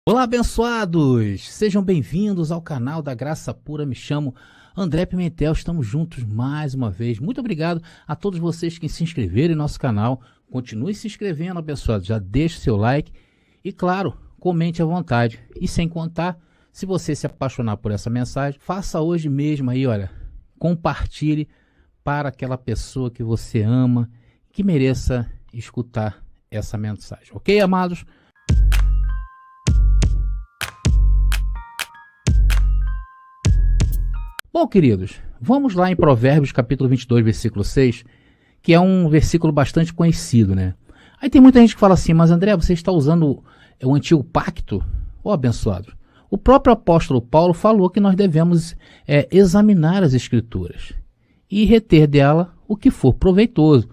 Olá, abençoados! Sejam bem-vindos ao canal da Graça Pura. Me chamo André Pimentel, estamos juntos mais uma vez. Muito obrigado a todos vocês que se inscreveram em nosso canal. Continue se inscrevendo, abençoados. Já deixe seu like e, claro, comente à vontade. E sem contar, se você se apaixonar por essa mensagem, faça hoje mesmo aí, olha, compartilhe para aquela pessoa que você ama, que mereça escutar essa mensagem. Ok, amados? Bom, queridos, vamos lá em Provérbios capítulo 22, versículo 6, que é um versículo bastante conhecido, né? Aí tem muita gente que fala assim, mas André, você está usando o antigo pacto? Ô, abençoado, o próprio apóstolo Paulo falou que nós devemos examinar as escrituras e reter dela o que for proveitoso.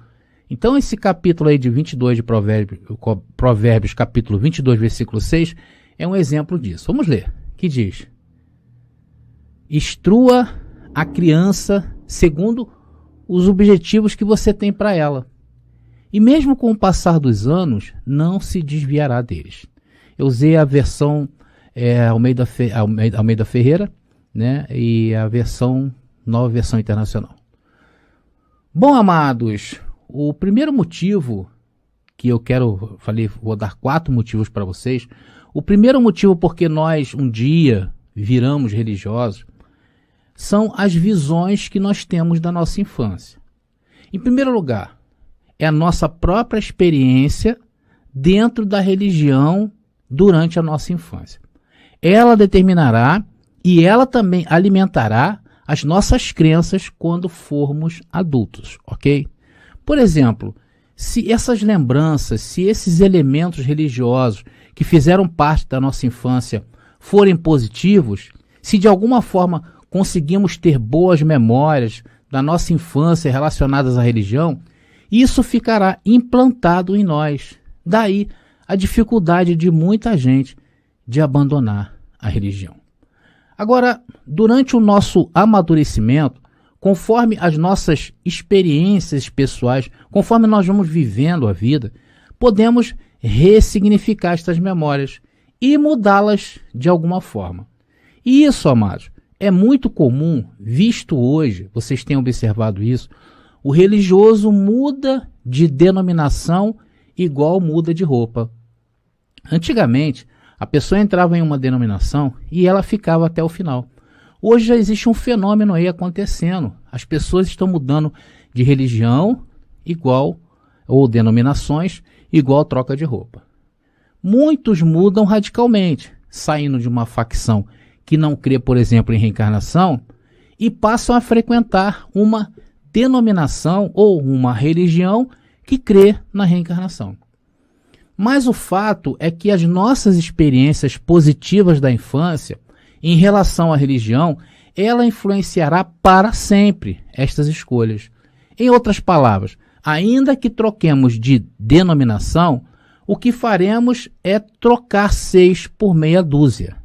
Então esse capítulo aí de 22 de Provérbios capítulo 22, versículo 6, é um exemplo disso. Vamos ler, que diz: instrua a criança segundo os objetivos que você tem para ela. E mesmo com o passar dos anos, não se desviará deles. Eu usei a versão Almeida Ferreira, né? E a nova versão internacional. Bom, amados, o primeiro motivo que eu vou dar 4 motivos para vocês. O primeiro motivo porque nós um dia viramos religiosos são as visões que nós temos da nossa infância. Em primeiro lugar, é a nossa própria experiência dentro da religião durante a nossa infância. Ela determinará e ela também alimentará as nossas crenças quando formos adultos, ok? Por exemplo, se essas lembranças, se esses elementos religiosos que fizeram parte da nossa infância forem positivos, se de alguma forma conseguimos ter boas memórias da nossa infância relacionadas à religião, isso ficará implantado em nós. Daí a dificuldade de muita gente de abandonar a religião. Agora, durante o nosso amadurecimento, conforme as nossas experiências pessoais, conforme nós vamos vivendo a vida, podemos ressignificar estas memórias e mudá-las de alguma forma. E isso, amados, é muito comum, visto hoje, vocês têm observado isso, o religioso muda de denominação igual muda de roupa. Antigamente, a pessoa entrava em uma denominação e ela ficava até o final. Hoje já existe um fenômeno aí acontecendo. As pessoas estão mudando de religião igual, ou denominações, igual troca de roupa. Muitos mudam radicalmente, saindo de uma facção que não crê, por exemplo, em reencarnação, e passam a frequentar uma denominação ou uma religião que crê na reencarnação. Mas o fato é que as nossas experiências positivas da infância em relação à religião, ela influenciará para sempre estas escolhas. Em outras palavras, ainda que troquemos de denominação, o que faremos é trocar 6 por meia dúzia.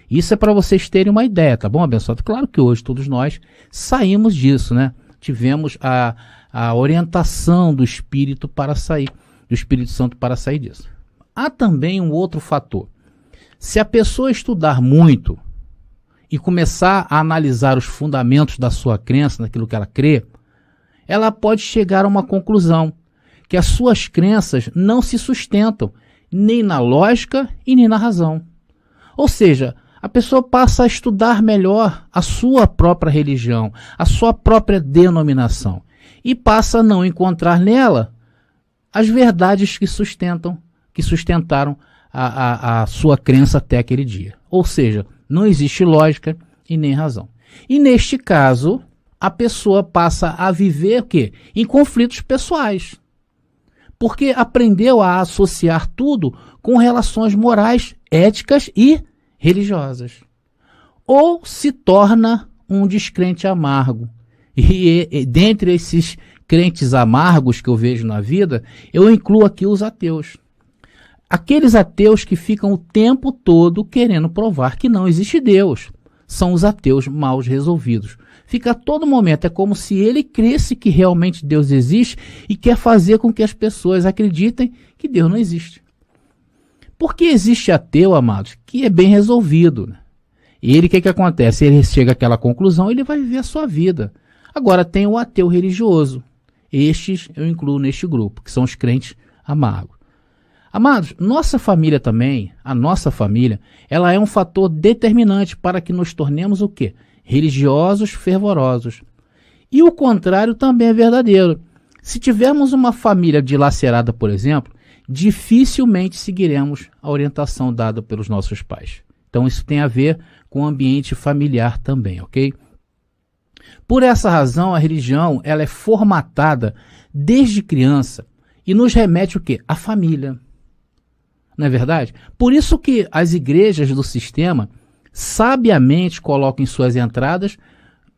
Isso é para vocês terem uma ideia, tá bom, abençoado? Claro que hoje todos nós saímos disso, né? Tivemos a orientação do Espírito Santo para sair disso. Há também um outro fator. Se a pessoa estudar muito e começar a analisar os fundamentos da sua crença, naquilo que ela crê, ela pode chegar a uma conclusão, que as suas crenças não se sustentam nem na lógica e nem na razão. Ou seja, a pessoa passa a estudar melhor a sua própria religião, a sua própria denominação, e passa a não encontrar nela as verdades que sustentaram a sua crença até aquele dia. Ou seja, não existe lógica e nem razão. E neste caso, a pessoa passa a viver o quê? Em conflitos pessoais. Porque aprendeu a associar tudo com relações morais, éticas e religiosas. Ou se torna um descrente amargo. E dentre esses crentes amargos que eu vejo na vida, eu incluo aqui os ateus. Aqueles ateus que ficam o tempo todo querendo provar que não existe Deus. São os ateus mal resolvidos. Fica a todo momento, é como se ele cresce que realmente Deus existe e quer fazer com que as pessoas acreditem que Deus não existe. Porque existe ateu, amados, que é bem resolvido, né? E ele, o que acontece? Ele chega àquela conclusão, ele vai viver a sua vida. Agora tem o ateu religioso. Estes eu incluo neste grupo, que são os crentes amargos. Amados, nossa família também, a nossa família, ela é um fator determinante para que nos tornemos o quê? Religiosos fervorosos. E o contrário também é verdadeiro. Se tivermos uma família dilacerada, por exemplo, dificilmente seguiremos a orientação dada pelos nossos pais. Então isso tem a ver com o ambiente familiar também, ok? Por essa razão, a religião ela é formatada desde criança e nos remete o quê? À família. Não é verdade? Por isso que as igrejas do sistema sabiamente colocam em suas entradas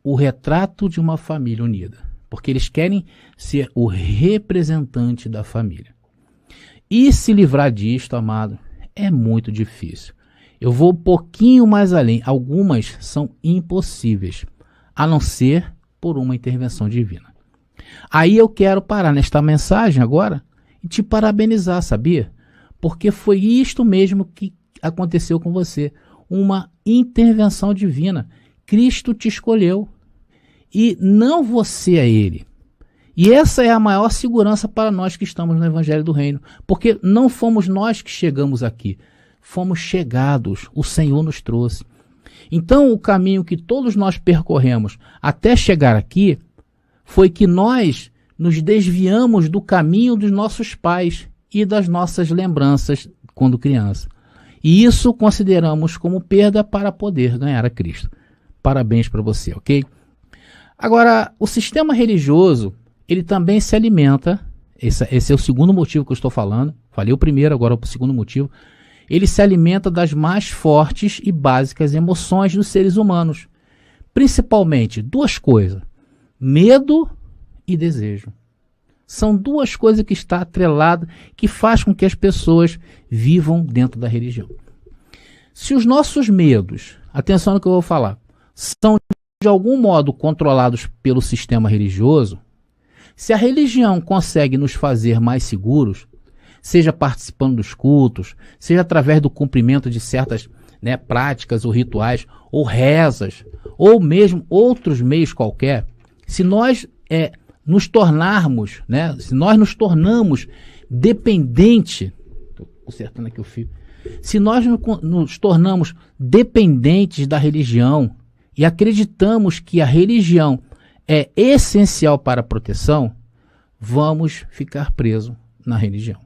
o retrato de uma família unida. Porque eles querem ser o representante da família. E se livrar disto, amado, é muito difícil. Eu vou um pouquinho mais além. Algumas são impossíveis, a não ser por uma intervenção divina. Aí eu quero parar nesta mensagem agora e te parabenizar, sabia? Porque foi isto mesmo que aconteceu com você. Uma intervenção divina. Cristo te escolheu e não você a ele. E essa é a maior segurança para nós que estamos no Evangelho do Reino. Porque não fomos nós que chegamos aqui. Fomos chegados. O Senhor nos trouxe. Então o caminho que todos nós percorremos até chegar aqui foi que nós nos desviamos do caminho dos nossos pais e das nossas lembranças quando criança. E isso consideramos como perda para poder ganhar a Cristo. Parabéns para você, ok? Agora, o sistema religioso, ele também se alimenta, esse é o segundo motivo que eu estou falando, falei o primeiro, agora o segundo motivo, ele se alimenta das mais fortes e básicas emoções dos seres humanos. Principalmente duas coisas, medo e desejo. São duas coisas que estão atreladas, que faz com que as pessoas vivam dentro da religião. Se os nossos medos, atenção no que eu vou falar, são de algum modo controlados pelo sistema religioso, se a religião consegue nos fazer mais seguros, seja participando dos cultos, seja através do cumprimento de certas práticas ou rituais, ou rezas, ou mesmo outros meios qualquer, se nós nos tornarmos, se nós nos tornamos dependentes, estou consertando aqui o fio, se nós nos tornamos dependentes da religião e acreditamos que a religião é essencial para a proteção, vamos ficar presos na religião.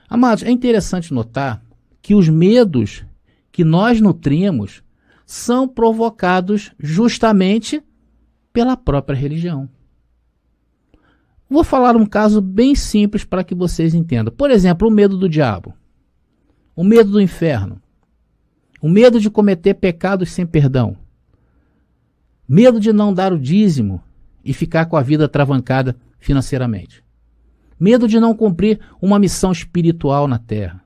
Amados, é interessante notar que os medos que nós nutrimos são provocados justamente pela própria religião. Vou falar um caso bem simples para que vocês entendam. Por exemplo, o medo do diabo, o medo do inferno, o medo de cometer pecados sem perdão, medo de não dar o dízimo e ficar com a vida travancada financeiramente, medo de não cumprir uma missão espiritual na terra,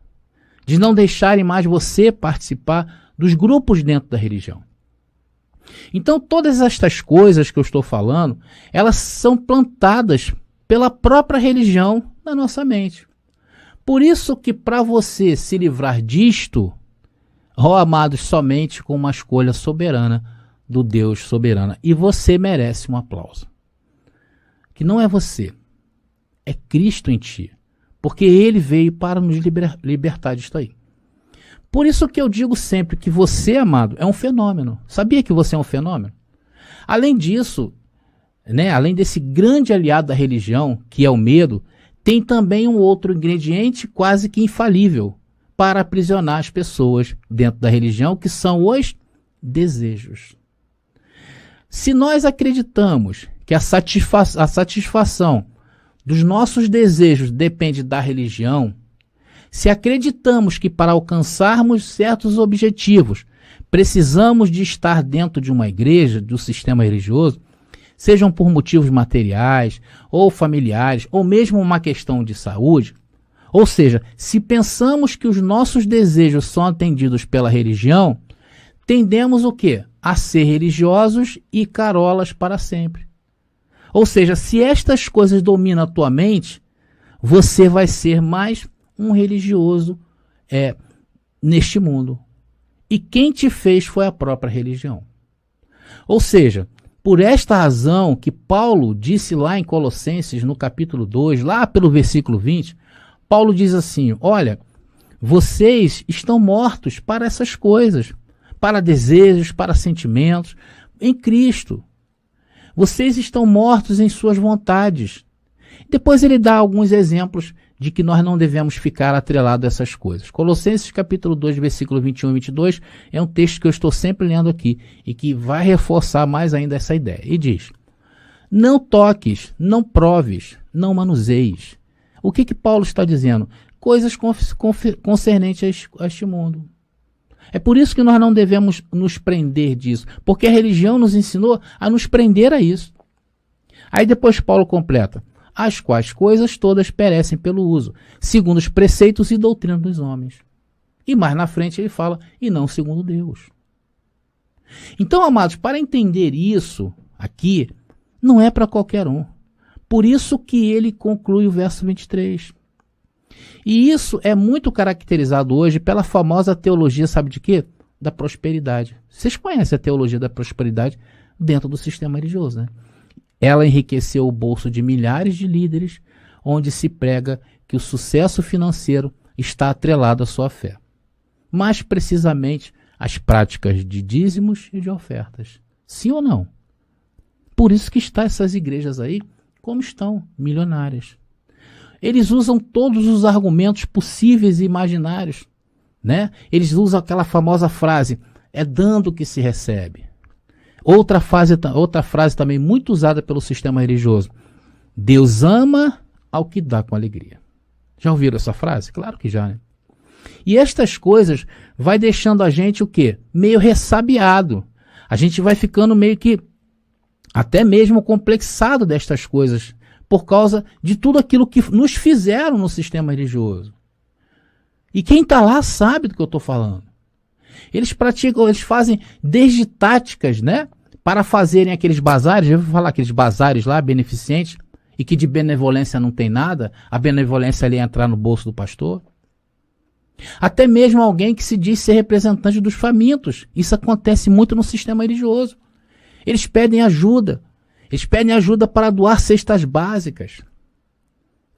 de não deixarem mais você participar dos grupos dentro da religião. Então todas estas coisas que eu estou falando, elas são plantadas pela própria religião na nossa mente. Por isso que para você se livrar disto, amados, somente com uma escolha soberana do Deus soberano. E você merece um aplauso. Que não é você, é Cristo em ti. Porque Ele veio para nos libertar disto aí. Por isso que eu digo sempre que você, amado, é um fenômeno. Sabia que você é um fenômeno? Além disso, além desse grande aliado da religião, que é o medo, tem também um outro ingrediente quase que infalível para aprisionar as pessoas dentro da religião, que são os desejos. Se nós acreditamos que a satisfação dos nossos desejos depende da religião, se acreditamos que para alcançarmos certos objetivos precisamos de estar dentro de uma igreja, do sistema religioso, sejam por motivos materiais ou familiares, ou mesmo uma questão de saúde, ou seja, se pensamos que os nossos desejos são atendidos pela religião, tendemos o quê? A ser religiosos e carolas para sempre. Ou seja, se estas coisas dominam a tua mente, você vai ser mais um religioso neste mundo. E quem te fez foi a própria religião. Ou seja, por esta razão que Paulo disse lá em Colossenses, no capítulo 2, lá pelo versículo 20, Paulo diz assim, olha, vocês estão mortos para essas coisas, para desejos, para sentimentos, em Cristo. Vocês estão mortos em suas vontades. Depois ele dá alguns exemplos de que nós não devemos ficar atrelados a essas coisas. Colossenses capítulo 2, versículo 21 e 22 é um texto que eu estou sempre lendo aqui e que vai reforçar mais ainda essa ideia. E diz, não toques, não proves, não manuseies. O que Paulo está dizendo? Coisas concernentes a este mundo. É por isso que nós não devemos nos prender disso, porque a religião nos ensinou a nos prender a isso. Aí depois Paulo completa, as quais coisas todas perecem pelo uso, segundo os preceitos e doutrinas dos homens. E mais na frente ele fala, e não segundo Deus. Então, amados, para entender isso aqui, não é para qualquer um. Por isso que ele conclui o verso 23. E isso é muito caracterizado hoje pela famosa teologia, sabe de quê? Da prosperidade. Vocês conhecem a teologia da prosperidade dentro do sistema religioso, né? Ela enriqueceu o bolso de milhares de líderes, onde se prega que o sucesso financeiro está atrelado à sua fé. Mais precisamente, às práticas de dízimos e de ofertas. Sim ou não? Por isso que estão essas igrejas aí, como estão, milionárias. Eles usam todos os argumentos possíveis e imaginários, né? Eles usam aquela famosa frase, é dando que se recebe. Outra frase também muito usada pelo sistema religioso. Deus ama ao que dá com alegria. Já ouviram essa frase? Claro que já, né? E estas coisas vai deixando a gente o quê? Meio ressabiado. A gente vai ficando meio que até mesmo complexado destas coisas por causa de tudo aquilo que nos fizeram no sistema religioso. E quem está lá sabe do que eu estou falando. Eles fazem desde táticas, né? Para fazerem aqueles bazares, eu vou falar aqueles bazares lá, beneficentes, e que de benevolência não tem nada, a benevolência ali é entrar no bolso do pastor. Até mesmo alguém que se diz ser representante dos famintos. Isso acontece muito no sistema religioso. Eles pedem ajuda para doar cestas básicas.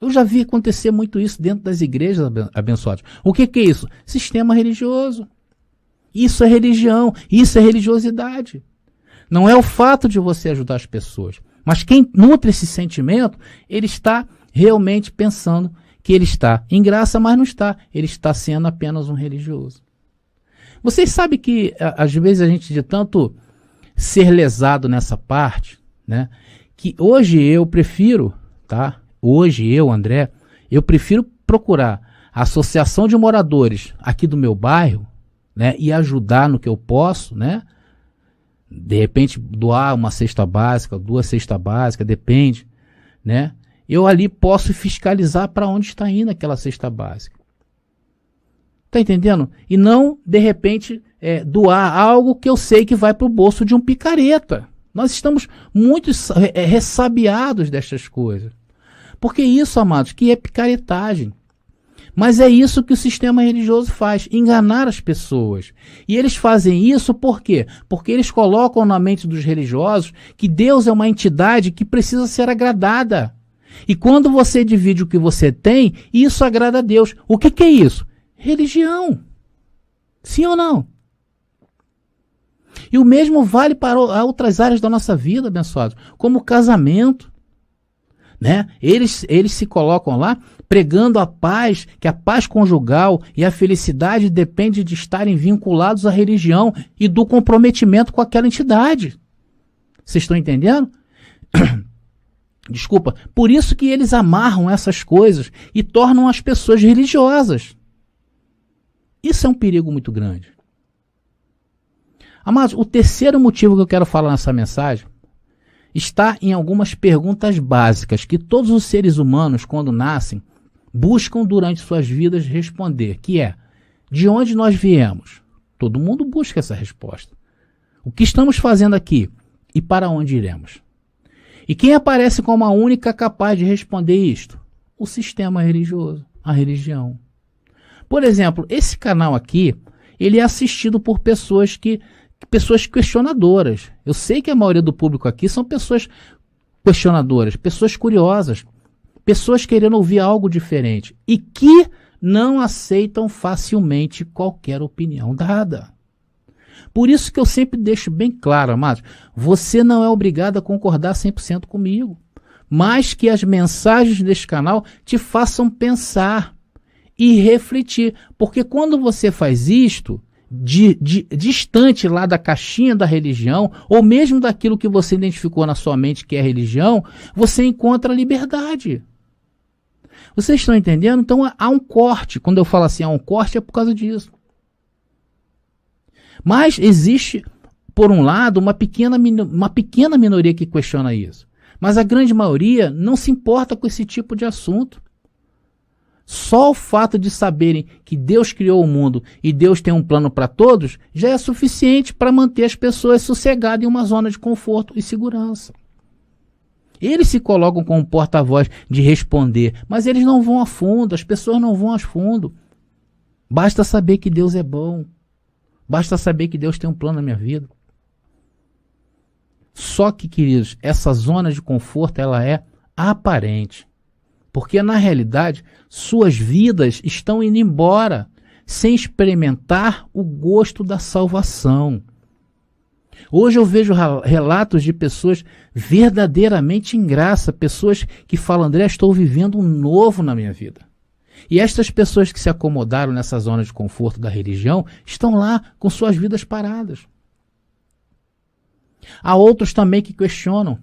Eu já vi acontecer muito isso dentro das igrejas abençoadas. O que é isso? Sistema religioso. Isso é religião, isso é religiosidade. Não é o fato de você ajudar as pessoas, mas quem nutre esse sentimento, ele está realmente pensando que ele está em graça, mas não está. Ele está sendo apenas um religioso. Vocês sabem que, às vezes, a gente de tanto ser lesado nessa parte, né, que hoje eu prefiro, tá? Hoje eu, André, eu prefiro procurar a associação de moradores aqui do meu bairro, né, e ajudar no que eu posso, né? De repente doar uma cesta básica, 2 cestas básicas, depende, né? Eu ali posso fiscalizar para onde está indo aquela cesta básica. Tá entendendo? E não, de repente, doar algo que eu sei que vai para o bolso de um picareta. Nós estamos muito ressabiados destas coisas. Porque isso, amados, que é picaretagem. Mas é isso que o sistema religioso faz, enganar as pessoas. E eles fazem isso por quê? Porque eles colocam na mente dos religiosos que Deus é uma entidade que precisa ser agradada. E quando você divide o que você tem, isso agrada a Deus. O que é isso? Religião. Sim ou não? E o mesmo vale para outras áreas da nossa vida, abençoados, como o casamento. Né? Eles se colocam lá pregando a paz, que a paz conjugal e a felicidade depende de estarem vinculados à religião e do comprometimento com aquela entidade. Vocês estão entendendo? Desculpa. Por isso que eles amarram essas coisas e tornam as pessoas religiosas. Isso é um perigo muito grande. Amados, o terceiro motivo que eu quero falar nessa mensagem está em algumas perguntas básicas que todos os seres humanos, quando nascem, buscam durante suas vidas responder, que é, de onde nós viemos? Todo mundo busca essa resposta. O que estamos fazendo aqui e para onde iremos? E quem aparece como a única capaz de responder isto? O sistema religioso, a religião. Por exemplo, esse canal aqui, ele é assistido por pessoas questionadoras. Eu sei que a maioria do público aqui são pessoas questionadoras, pessoas curiosas, pessoas querendo ouvir algo diferente e que não aceitam facilmente qualquer opinião dada. Por isso que eu sempre deixo bem claro, amados, você não é obrigado a concordar 100% comigo, mas que as mensagens deste canal te façam pensar e refletir, porque quando você faz isto, distante lá da caixinha da religião, ou mesmo daquilo que você identificou na sua mente que é religião, você encontra liberdade. Vocês estão entendendo? Então há um corte. Quando eu falo assim, há um corte, é por causa disso. Mas existe, por um lado, uma pequena minoria que questiona isso. Mas a grande maioria não se importa com esse tipo de assunto. Só o fato de saberem que Deus criou o mundo e Deus tem um plano para todos, já é suficiente para manter as pessoas sossegadas em uma zona de conforto e segurança. Eles se colocam como porta-voz de responder, mas eles não vão a fundo, as pessoas não vão a fundo. Basta saber que Deus é bom. Basta saber que Deus tem um plano na minha vida. Só que, queridos, essa zona de conforto, ela é aparente. Porque, na realidade, suas vidas estão indo embora sem experimentar o gosto da salvação. Hoje eu vejo relatos de pessoas verdadeiramente em graça, pessoas que falam, André, estou vivendo um novo na minha vida. E estas pessoas que se acomodaram nessa zona de conforto da religião estão lá com suas vidas paradas. Há outros também que questionam.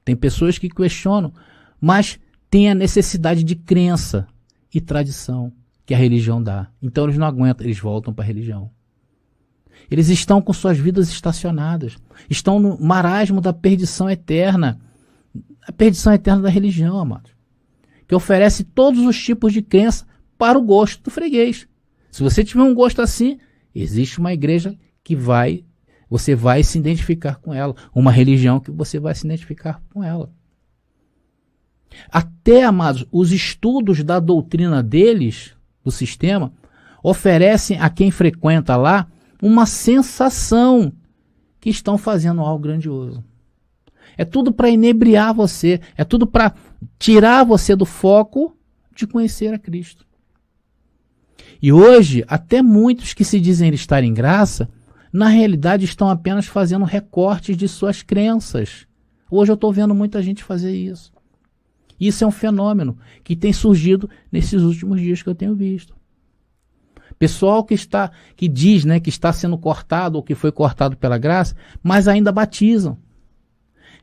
Tem pessoas que questionam, mas tem a necessidade de crença e tradição que a religião dá. Então eles não aguentam, eles voltam para a religião. Eles estão com suas vidas estacionadas. Estão no marasmo da perdição eterna. A perdição eterna da religião, amados. Que oferece todos os tipos de crença para o gosto do freguês. Se você tiver um gosto assim, existe uma igreja que você vai se identificar com ela. Uma religião que você vai se identificar com ela. Até, amados, os estudos da doutrina deles, do sistema, oferecem a quem frequenta lá uma sensação que estão fazendo algo grandioso. É tudo para inebriar você, é tudo para tirar você do foco de conhecer a Cristo. E hoje, até muitos que se dizem estar em graça, na realidade estão apenas fazendo recortes de suas crenças. Hoje eu estou vendo muita gente fazer isso. Isso é um fenômeno que tem surgido nesses últimos dias que eu tenho visto. Pessoal que diz, né, que está sendo cortado ou que foi cortado pela graça, mas ainda batizam.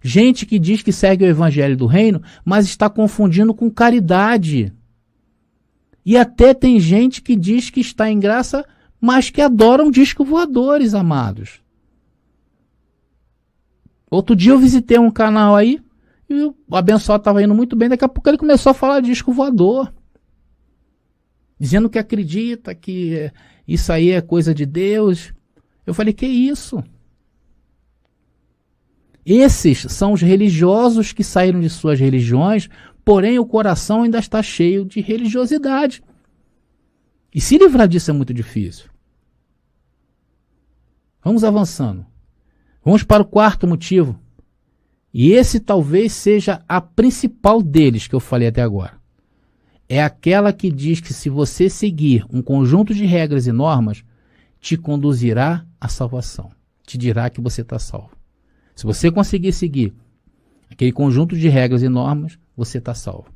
Gente que diz que segue o evangelho do reino, mas está confundindo com caridade. E até tem gente que diz que está em graça, mas que adoram discos voadores, amados. Outro dia eu visitei um canal aí, e o abençoado estava indo muito bem, daqui a pouco ele começou a falar de disco voador. Dizendo que acredita que isso aí é coisa de Deus. Eu falei, que isso? Esses são os religiosos que saíram de suas religiões, porém o coração ainda está cheio de religiosidade. E se livrar disso é muito difícil. Vamos avançando. Vamos para o quarto motivo. E esse talvez seja a principal deles que eu falei até agora. É aquela que diz que se você seguir um conjunto de regras e normas, te conduzirá à salvação. Te dirá que você está salvo. Se você conseguir seguir aquele conjunto de regras e normas, você está salvo.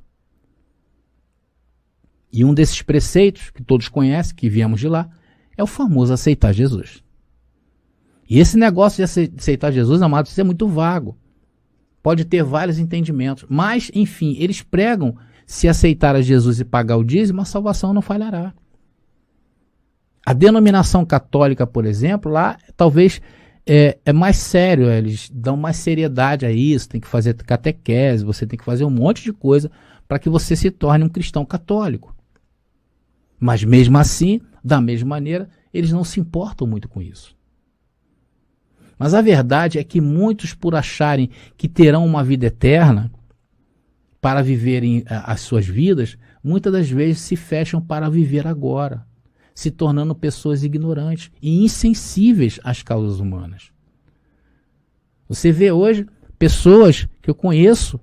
E um desses preceitos, que todos conhecem, que viemos de lá, é o famoso aceitar Jesus. E esse negócio de aceitar Jesus, amados, isso é muito vago. Pode ter vários entendimentos. Mas, enfim, eles pregam, se aceitar a Jesus e pagar o dízimo, a salvação não falhará. A denominação católica, por exemplo, lá talvez é mais sério, eles dão mais seriedade a isso, tem que fazer catequese, você tem que fazer um monte de coisa para que você se torne um cristão católico. Mas mesmo assim, da mesma maneira, eles não se importam muito com isso. Mas a verdade é que muitos, por acharem que terão uma vida eterna, para viverem as suas vidas, muitas das vezes se fecham para viver agora. se tornando pessoas ignorantes e insensíveis às causas humanas. Você vê hoje pessoas que eu conheço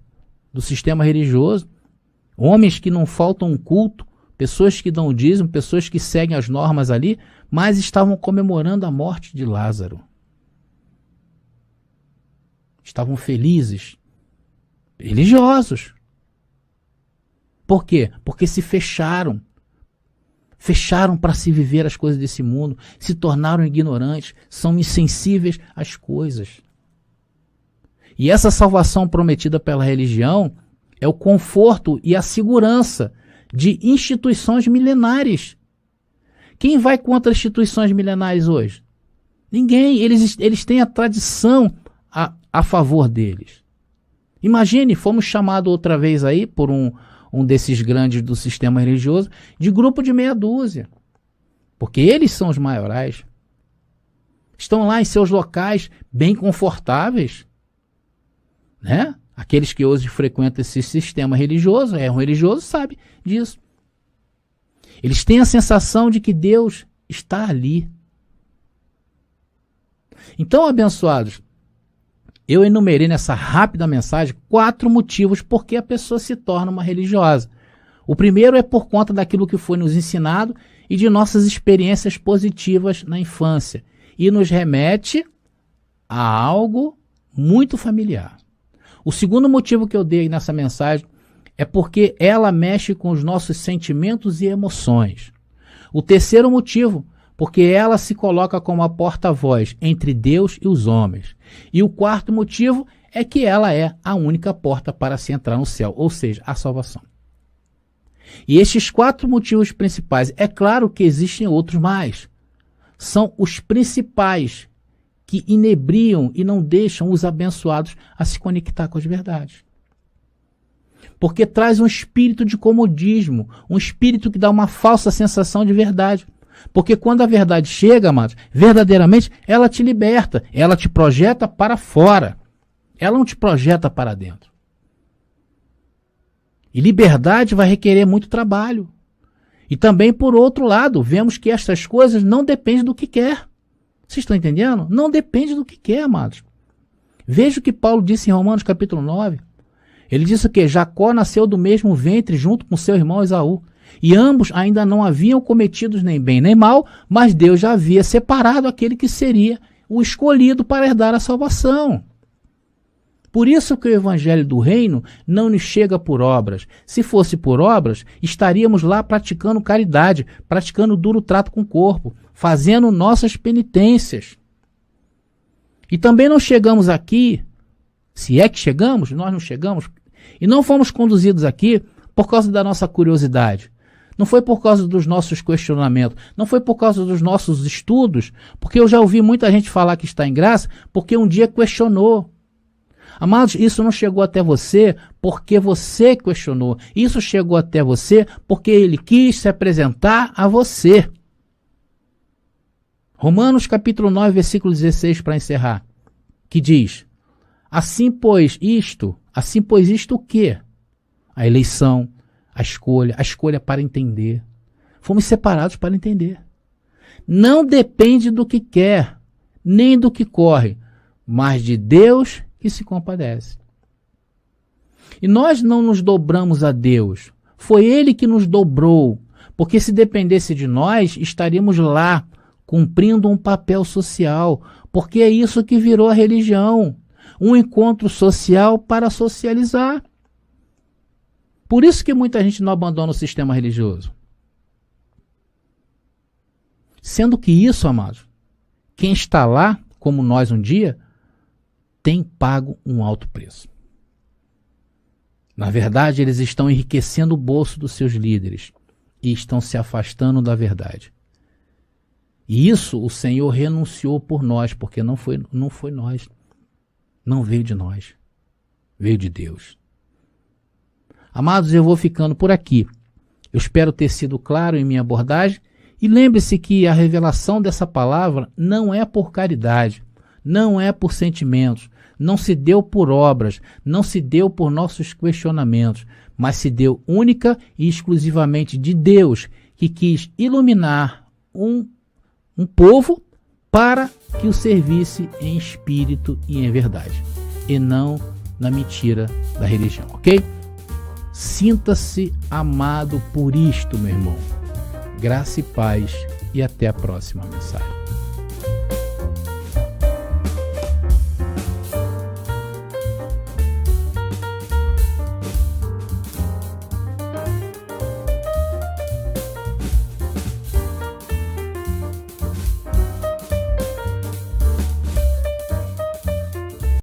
do sistema religioso, homens que não faltam um culto, pessoas que dão o dízimo, pessoas que seguem as normas ali, mas estavam comemorando a morte de Lázaro. Estavam felizes, religiosos. Por quê? Porque se fecharam. Fecharam para se viver as coisas desse mundo, se tornaram ignorantes, são insensíveis às coisas. E essa salvação prometida pela religião é o conforto e a segurança de instituições milenares. Quem vai contra instituições milenares hoje? Ninguém. Eles têm a tradição a favor deles. Imagine, fomos chamados outra vez aí por um desses grandes do sistema religioso de grupo de meia dúzia. Porque eles são os maiorais. Estão lá em seus locais bem confortáveis, né? Aqueles que hoje frequentam esse sistema religioso, um religioso, sabe disso. Eles têm a sensação de que Deus está ali. Então, abençoados, eu enumerei nessa rápida mensagem 4 motivos por que a pessoa se torna uma religiosa. O primeiro é por conta daquilo que foi nos ensinado e de nossas experiências positivas na infância. E nos remete a algo muito familiar. O segundo motivo que eu dei nessa mensagem é porque ela mexe com os nossos sentimentos e emoções. O terceiro motivo, porque ela se coloca como a porta-voz entre Deus e os homens. E o quarto motivo é que ela é a única porta para se entrar no céu, ou seja, a salvação. E estes 4 motivos principais, é claro que existem outros mais, são os principais que inebriam e não deixam os abençoados a se conectar com as verdades. Porque traz um espírito de comodismo, um espírito que dá uma falsa sensação de verdade. Porque quando a verdade chega, amados, verdadeiramente, ela te liberta, ela te projeta para fora. Ela não te projeta para dentro. E liberdade vai requerer muito trabalho. E também, por outro lado, vemos que estas coisas não dependem do que quer. Vocês estão entendendo? Não depende do que quer, amados. Veja o que Paulo disse em Romanos capítulo 9. Ele disse que Jacó nasceu do mesmo ventre junto com seu irmão Esaú. E ambos ainda não haviam cometido nem bem nem mal, mas Deus já havia separado aquele que seria o escolhido para herdar a salvação. Por isso que o evangelho do reino não nos chega por obras. Se fosse por obras, estaríamos lá praticando caridade, praticando duro trato com o corpo, fazendo nossas penitências. E também não chegamos aqui, se é que chegamos, nós não chegamos, e não fomos conduzidos aqui por causa da nossa curiosidade. Não foi por causa dos nossos questionamentos, não foi por causa dos nossos estudos, porque eu já ouvi muita gente falar que está em graça porque um dia questionou. Amados, isso não chegou até você porque você questionou. Isso chegou até você porque ele quis se apresentar a você. Romanos capítulo 9, versículo 16, para encerrar, que diz: assim pois isto o quê? A eleição, a escolha para entender. Fomos separados para entender. Não depende do que quer, nem do que corre, mas de Deus que se compadece. E nós não nos dobramos a Deus. Foi Ele que nos dobrou, porque se dependesse de nós, estaríamos lá, cumprindo um papel social, porque é isso que virou a religião, um encontro social para socializar. Por isso que muita gente não abandona o sistema religioso. Sendo que isso, amados, quem está lá, como nós um dia, tem pago um alto preço. Na verdade, eles estão enriquecendo o bolso dos seus líderes e estão se afastando da verdade. E isso o Senhor renunciou por nós, porque não foi nós. Não veio de nós. Veio de Deus. Amados, eu vou ficando por aqui. Eu espero ter sido claro em minha abordagem. E lembre-se que a revelação dessa palavra não é por caridade, não é por sentimentos, não se deu por obras, não se deu por nossos questionamentos, mas se deu única e exclusivamente de Deus, que quis iluminar um povo para que o servisse em espírito e em verdade, e não na mentira da religião, ok? Sinta-se amado por isto, meu irmão. Graça e paz, e até a próxima mensagem.